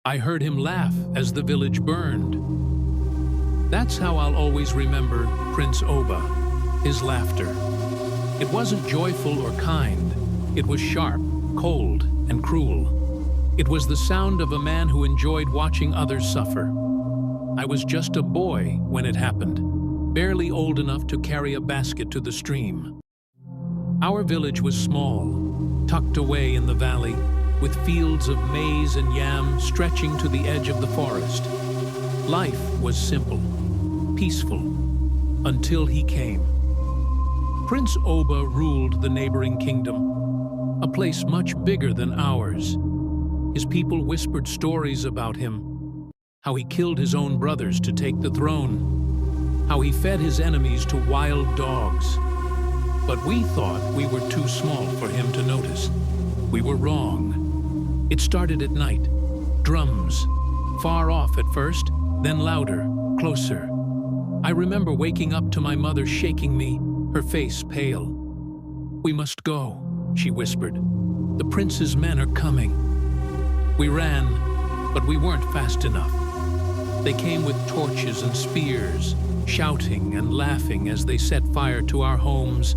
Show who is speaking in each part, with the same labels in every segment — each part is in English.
Speaker 1: I heard him laugh as the village burned. That's how I'll always remember Prince Oba, his laughter. It wasn't joyful or kind. It was sharp, cold, and cruel. It was the sound of a man who enjoyed watching others suffer. I was just a boy when it happened, barely old enough to carry a basket to the stream. Our village was small, tucked away in the valley, with fields of maize and yam stretching to the edge of the forest. Life was simple, peaceful, until he came. Prince Oba ruled the neighboring kingdom, a place much bigger than ours. His people whispered stories about him, how he killed his own brothers to take the throne, how he fed his enemies to wild dogs. But we thought we were too small for him to notice. We were wrong. It started at night. Drums, far off at first, then louder, closer. I remember waking up to my mother shaking me, her face pale. "We must go," she whispered. "The prince's men are coming." We ran, but we weren't fast enough. They came with torches and spears, shouting and laughing as they set fire to our homes.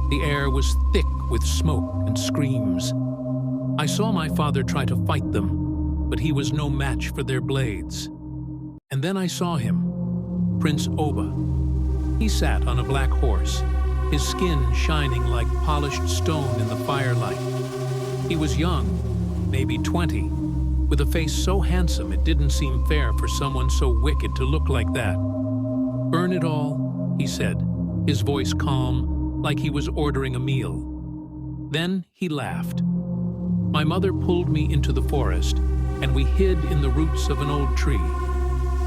Speaker 1: The air was thick with smoke and screams. I saw my father try to fight them, but he was no match for their blades. And then I saw him, Prince Oba. He sat on a black horse, his skin shining like polished stone in the firelight. He was young, maybe 20, with a face so handsome it didn't seem fair for someone so wicked to look like that. "Burn it all," he said, his voice calm, like he was ordering a meal. Then he laughed. My mother pulled me into the forest, and we hid in the roots of an old tree.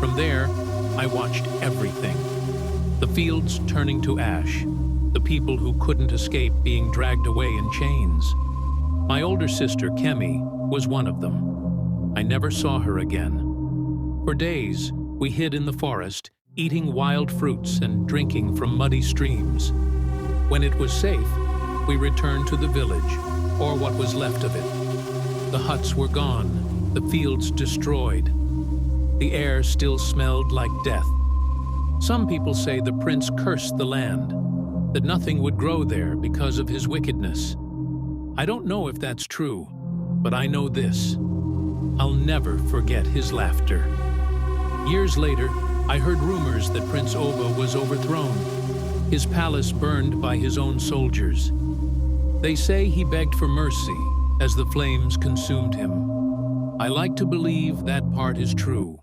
Speaker 1: From there, I watched everything. The fields turning to ash, the people who couldn't escape being dragged away in chains. My older sister, Kemi, was one of them. I never saw her again. For days, we hid in the forest, eating wild fruits and drinking from muddy streams. When it was safe, we returned to the village, or what was left of it. The huts were gone, the fields destroyed. The air still smelled like death. Some people say the prince cursed the land, that nothing would grow there because of his wickedness. I don't know if that's true, but I know this: I'll never forget his laughter. Years later, I heard rumors that Prince Oba was overthrown, his palace burned by his own soldiers. They say he begged for mercy as the flames consumed him. I like to believe that part is true.